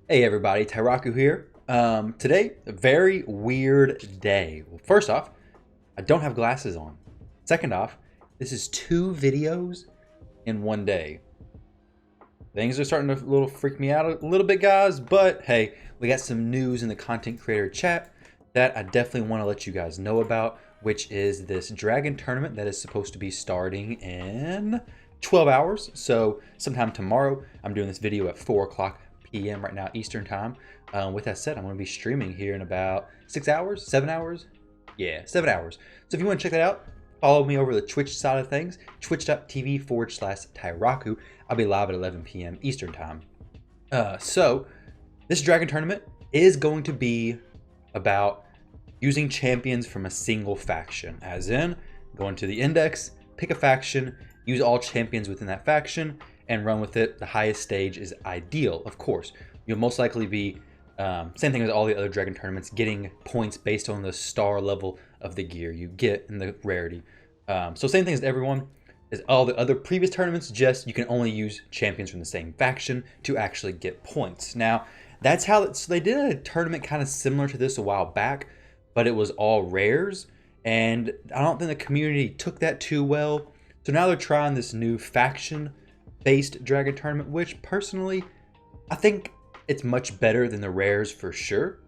Hey everybody, Tyraku here. Today, a very weird day. Well, first off, I don't have glasses on. Second off, this is two videos in one day. Things are starting to a little freak me out a little bit, guys, but hey, we got some news in the content creator chat that I definitely want to let you guys know about, which is this Dragon tournament that is supposed to be starting in 12 hours. So sometime tomorrow, I'm doing this video at 4 o'clock p.m. right now, Eastern time. With that said, I'm going to be streaming here in about 6 hours, 7 hours. Yeah, 7 hours. So if you want to check that out, follow me over the Twitch side of things, twitch.tv/Tyraku. I'll be live at 11 p.m. Eastern time. So this Dragon tournament is going to be about using champions from a single faction, as in going to the index, pick a faction, use all champions within that faction, and run with it. The highest stage is ideal, of course. You'll most likely be, same thing as all the other Dragon tournaments, getting points based on the star level of the gear you get and the rarity. So same thing as everyone, as all the other previous tournaments, just you can only use champions from the same faction to actually get points. Now, that's how, so they did a tournament kind of similar to this a while back, but it was all rares, and I don't think the community took that too well. So now they're trying this new faction-based Dragon tournament, which personally, I think it's much better than the rares for sure,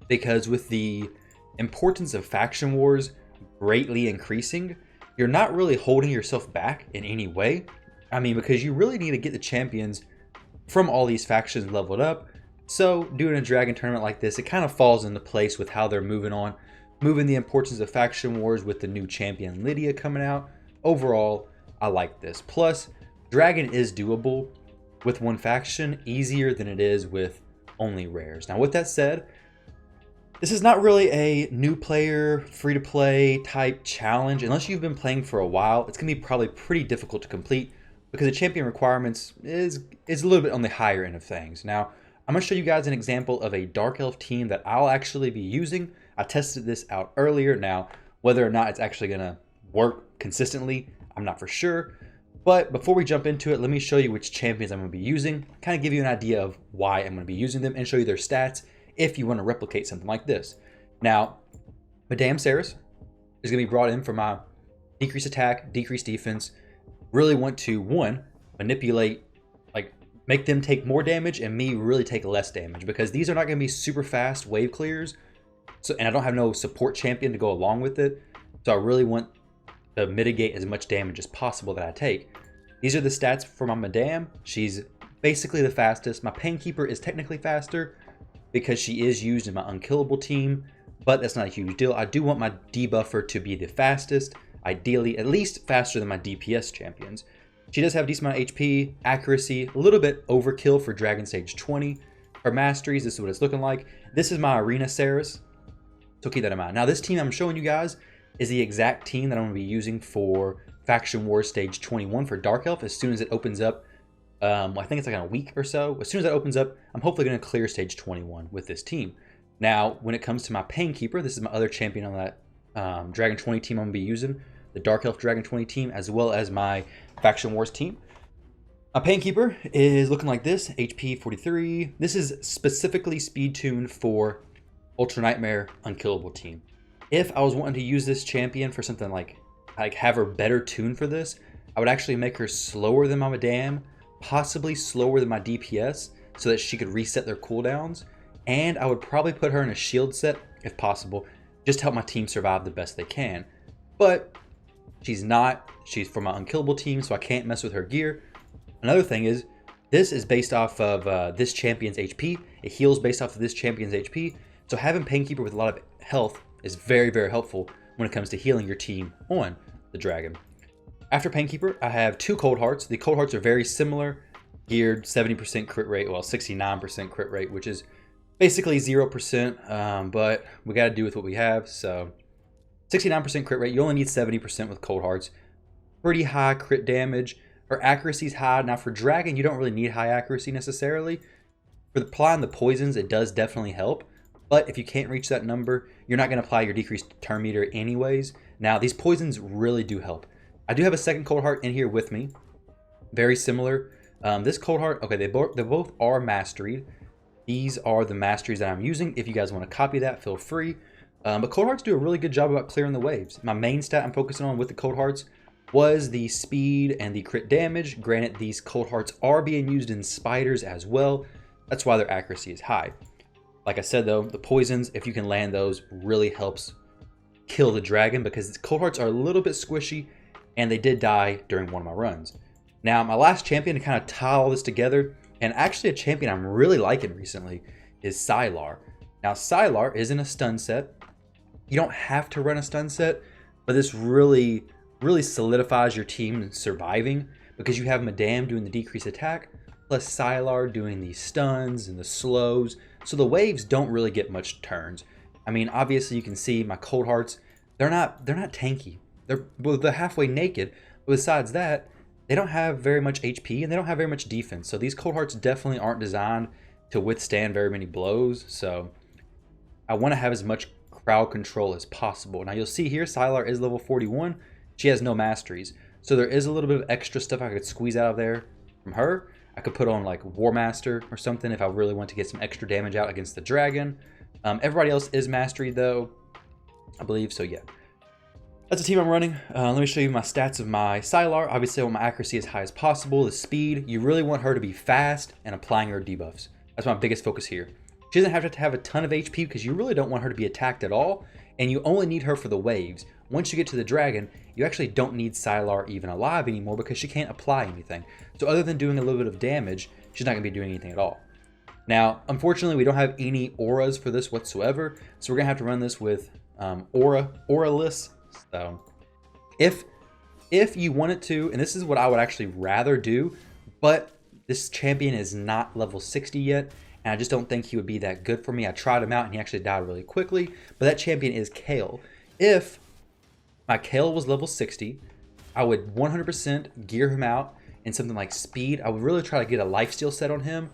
because with the importance of faction wars greatly increasing, you're not really holding yourself back in any way. I mean, because you really need to get the champions from all these factions leveled up. So doing a Dragon tournament like this, it kind of falls into place with how they're moving the importance of faction wars with the new champion Lydia coming out. Overall, I like this. Plus, Dragon is doable with one faction, easier than it is with only rares. Now, with that said, this is not really a new player, free-to-play type challenge. Unless you've been playing for a while, it's going to be probably pretty difficult to complete because the champion requirements is a little bit on the higher end of things. Now, I'm going to show you guys an example of a Dark Elf team that I'll actually be using. I tested this out earlier. Now, whether or not it's actually going to work consistently, I'm not for sure. But before we jump into it, let me show you which champions I'm going to be using, kind of give you an idea of why I'm going to be using them, and show you their stats if you want to replicate something like this. Now, Madame Saris is going to be brought in for my decreased attack, decreased defense. Really want to, one, manipulate, like make them take more damage and me really take less damage, because these are not going to be super fast wave clears. So, and I don't have no support champion to go along with it. So I really want to mitigate as much damage as possible that I take. These are the stats for my Madame. She's basically the fastest. My Painkeeper is technically faster because she is used in my unkillable team, but that's not a huge deal. I do want my debuffer to be the fastest, ideally at least faster than my DPS champions. She does have a decent amount of HP, accuracy, a little bit overkill for Dragon Stage 20. Her masteries, this is what it's looking like. This is my Arena Saris, so keep that in mind. Now this team I'm showing you guys is the exact team that I'm going to be using for Faction Wars Stage 21 for Dark Elf as soon as it opens up. I think it's like in a week or so. As soon as that opens up, I'm hopefully going to clear Stage 21 with this team. Now, when it comes to my Painkeeper, this is my other champion on that Dragon 20 team I'm going to be using, the Dark Elf Dragon 20 team, as well as my Faction Wars team. My Painkeeper is looking like this, HP 43. This is specifically speed tuned for Ultra Nightmare Unkillable team. If I was wanting to use this champion for something like have her better tuned for this, I would actually make her slower than my Madame, possibly slower than my DPS, so that she could reset their cooldowns. And I would probably put her in a shield set, if possible, just to help my team survive the best they can. But she's not. She's for my unkillable team, so I can't mess with her gear. Another thing is, this is based off of this champion's HP. It heals based off of this champion's HP. So having Painkeeper with a lot of health is very, very helpful when it comes to healing your team on the Dragon. After Painkeeper, I have two Cold Hearts. The Cold Hearts are very similar, geared 70% crit rate, well 69% crit rate, which is basically 0%, but we got to do with what we have. So 69% crit rate, you only need 70% with Cold Hearts. Pretty high crit damage. Her accuracy is high. Now for Dragon, you don't really need high accuracy necessarily. For applying the poisons, it does definitely help. But if you can't reach that number, you're not going to apply your decreased turn meter anyways. Now, these poisons really do help. I do have a second Cold Heart in here with me. Very similar. This Cold Heart, okay, they both are masteried. these are the masteries that I'm using. If you guys want to copy that, feel free. But Cold Hearts do a really good job about clearing the waves. My main stat I'm focusing on with the Cold Hearts was the speed and the crit damage. Granted, these Cold Hearts are being used in spiders as well. That's why their accuracy is high. Like I said though, the poisons, if you can land those, really helps kill the dragon because Cold Hearts are a little bit squishy and they did die during one of my runs. Now, my last champion to kind of tie all this together, and actually a champion I'm really liking recently, is Sylar. Now, Sylar isn't a stun set. You don't have to run a stun set, but this really solidifies your team surviving because you have Madame doing the decreased attack, plus Sylar doing the stuns and the slows, so the waves don't really get much turns. I mean, obviously you can see my Cold Hearts, they're not tanky. They're halfway naked, but besides that, they don't have very much HP and they don't have very much defense. So these Cold Hearts definitely aren't designed to withstand very many blows. So I want to have as much crowd control as possible. Now you'll see here, Sylar is level 41. She has no masteries. So there is a little bit of extra stuff I could squeeze out of there from her. I could put on like War Master or something if I really want to get some extra damage out against the dragon. Everybody else is mastery though, I believe. So yeah. That's the team I'm running. Let me show you my stats of my Sylar. Obviously, I want my accuracy as high as possible. The speed, you really want her to be fast and applying her debuffs. That's my biggest focus here. She doesn't have to have a ton of HP because you really don't want her to be attacked at all. And you only need her for the waves. Once you get to the dragon, you actually don't need Sylar even alive anymore because she can't apply anything. So other than doing a little bit of damage, she's not going to be doing anything at all. Now, unfortunately, we don't have any auras for this whatsoever. So we're going to have to run this with auraless. So if you wanted to, and this is what I would actually rather do, but this champion is not level 60 yet, and I just don't think he would be that good for me. I tried him out and he actually died really quickly, but that champion is Kale. If my Kale was level 60, I would 100% gear him out in something like speed. I would really try to get a lifesteal set on him,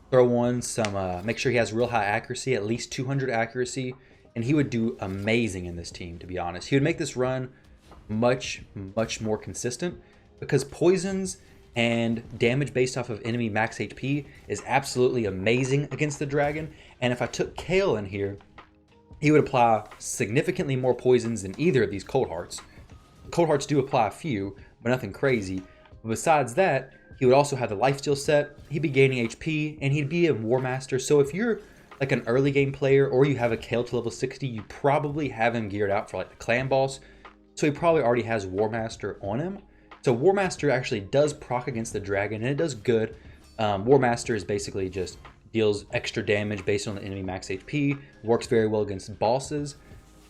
throw on some, make sure he has real high accuracy, at least 200 accuracy, and he would do amazing in this team, to be honest. He would make this run much more consistent because poisons and damage based off of enemy max HP is absolutely amazing against the dragon. And if I took Kale in here, he would apply significantly more poisons than either of these Cold Hearts. Cold Hearts do apply a few, but nothing crazy. But besides that, he would also have the lifesteal set, he'd be gaining HP, and he'd be a War Master. So if you're like an early game player or you have a Kale to level 60, you probably have him geared out for like the clan boss. So he probably already has War Master on him. So War Master actually does proc against the dragon and it does good. War Master is basically just deals extra damage based on the enemy max HP, works very well against bosses.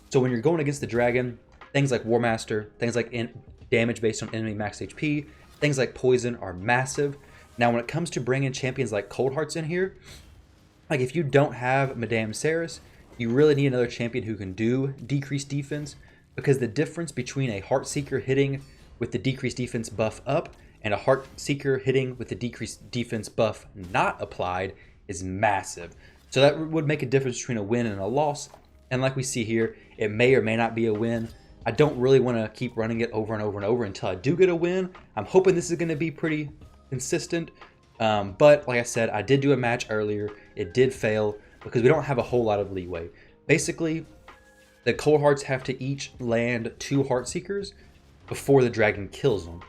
So when you're going against the dragon, things like War Master, things like damage based on enemy max HP, things like poison are massive. Now when it comes to bringing champions like Cold Hearts in here, like if you don't have Madame Ceres, you really need another champion who can do decreased defense, because the difference between a Heartseeker hitting with the decreased defense buff up and a Heartseeker hitting with the decreased defense buff not applied is massive. So that would make a difference between a win and a loss. And like we see here, it may or may not be a win. I don't really want to keep running it over and over and over until I do get a win. I'm hoping this is going to be pretty consistent. But like I said, I did do a match earlier. It did fail because we don't have a whole lot of leeway. Basically, the Cold Hearts have to each land 2 Heartseekers before the dragon kills them.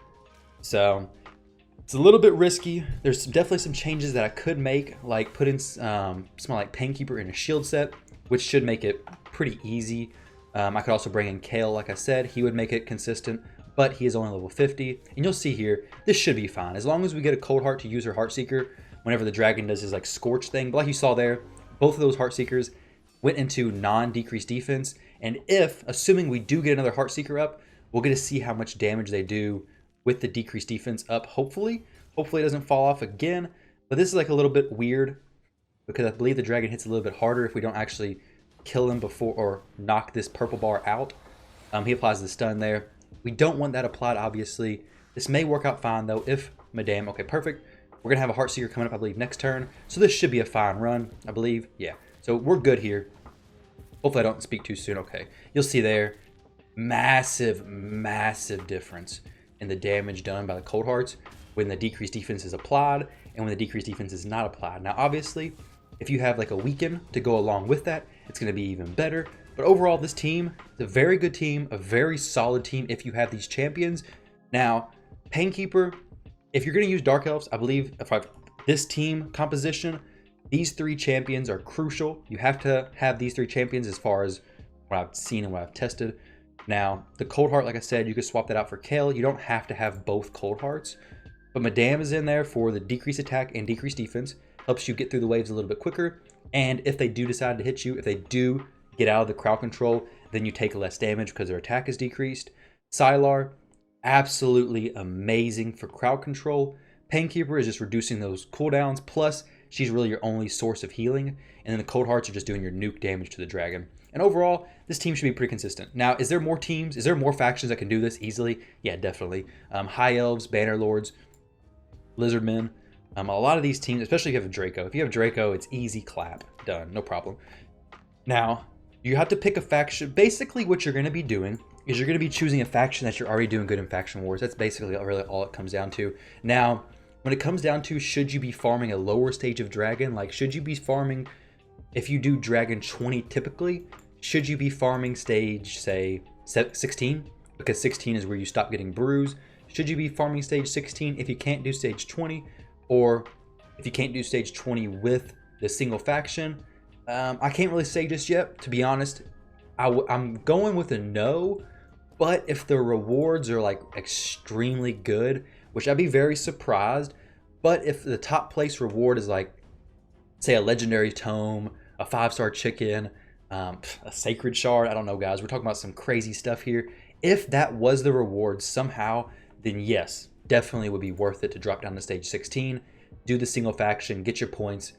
So it's a little bit risky. There's definitely some changes that I could make, like put in something like Painkeeper in a shield set, which should make it pretty easy. I could also bring in Kale, like I said. He would make it consistent, but he is only level 50. And you'll see here, this should be fine. As long as we get a Cold Heart to use her Heartseeker whenever the dragon does his like Scorch thing. But like you saw there, both of those Heartseekers went into non-decreased defense. And if, assuming we do get another Heartseeker up, we'll get to see how much damage they do with the decreased defense up, hopefully. Hopefully it doesn't fall off again. But this is like a little bit weird because I believe the dragon hits a little bit harder if we don't actually kill him before or knock this purple bar out. He applies the stun there. We don't want that applied, obviously. This may work out fine, though, if Madame... Okay, perfect. We're going to have a Heartseeker coming up, I believe, next turn. So this should be a fine run, I believe. Yeah, so we're good here. Hopefully I don't speak too soon. Okay, you'll see there, massive difference in the damage done by the Cold Hearts when the decreased defense is applied and when the decreased defense is not applied. Now, obviously, If you have like a weekend to go along with that, it's going to be even better. But overall, this team is a very good team, a very solid team if you have these champions. Now, Painkeeper, if you're going to use Dark Elves, I believe this team composition, these 3 champions are crucial. You have to have these 3 champions as far as what I've seen and what I've tested. Now, the Cold Heart, like I said, you could swap that out for Kale. You don't have to have both Cold Hearts. But Madame is in there for the decreased attack and decreased defense. Helps you get through the waves a little bit quicker. And if they do decide to hit you, if they do get out of the crowd control, then you take less damage because their attack is decreased. Sylar, absolutely amazing for crowd control. Painkeeper is just reducing those cooldowns. Plus, she's really your only source of healing. And then the Cold Hearts are just doing your nuke damage to the dragon. And overall, this team should be pretty consistent. Now, is there more teams? Is there more factions that can do this easily? Yeah, definitely. High Elves, Banner Lords, Lizardmen. A lot of these teams, especially if you have a Draco. If you have Draco, it's easy clap. Done. No problem. Now, you have to pick a faction. Basically, what you're going to be doing is you're going to be choosing a faction that you're already doing good in Faction Wars. That's basically really all it comes down to. Now, when it comes down to should you be farming a lower stage of Dragon, like should you be farming, if you do Dragon 20 typically, should you be farming stage, say, 16? Because 16 is where you stop getting brews. Should you be farming stage 16 if you can't do stage 20? Or if you can't do stage 20 with the single faction? I can't really say just yet, to be honest. I'm going with a no, but if the rewards are like extremely good, which I'd be very surprised, but if the top place reward is like, say, a legendary tome, a 5-star chicken, a sacred shard, I don't know, guys, we're talking about some crazy stuff here. If that was the reward somehow, then yes, definitely would be worth it to drop down to stage 16, do the single faction, get your points,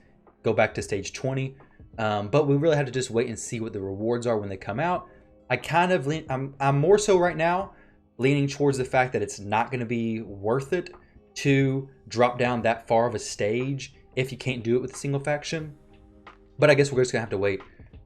go back to stage 20. But we really have to just wait and see what the rewards are when they come out. I kind of I'm more so right now leaning towards the fact that it's not going to be worth it to drop down that far of a stage if you can't do it with a single faction. But I guess we're just gonna have to wait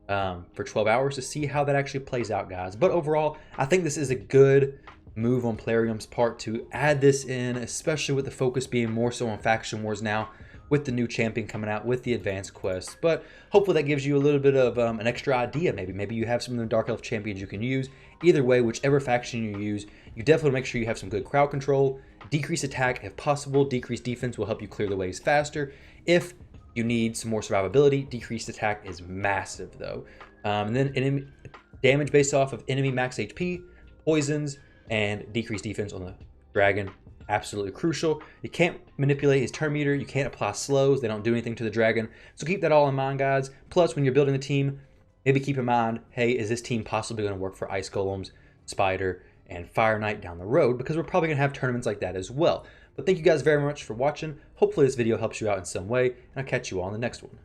for 12 hours to see how that actually plays out, guys. But overall, I think this is a good move on Plarium's part to add this in, especially with the focus being more so on Faction Wars now, with the new champion coming out, with the advanced quests. But hopefully that gives you a little bit of an extra idea. Maybe you have some of the Dark Elf champions you can use. Either way, whichever faction you use, you definitely make sure you have some good crowd control. Decrease attack if possible. Decrease defense will help you clear the waves faster. If you need some more survivability, decreased attack is massive though. And then enemy damage based off of enemy max HP, poisons, and decreased defense on the dragon. Absolutely crucial. You can't manipulate his turn meter. You can't apply slows. They don't do anything to the dragon. So keep that all in mind, guys. Plus, when you're building the team, maybe keep in mind, hey, is this team possibly going to work for Ice Golems, Spider, and Fire Knight down the road? Because we're probably going to have tournaments like that as well. But thank you guys very much for watching. Hopefully this video helps you out in some way, and I'll catch you all in the next one.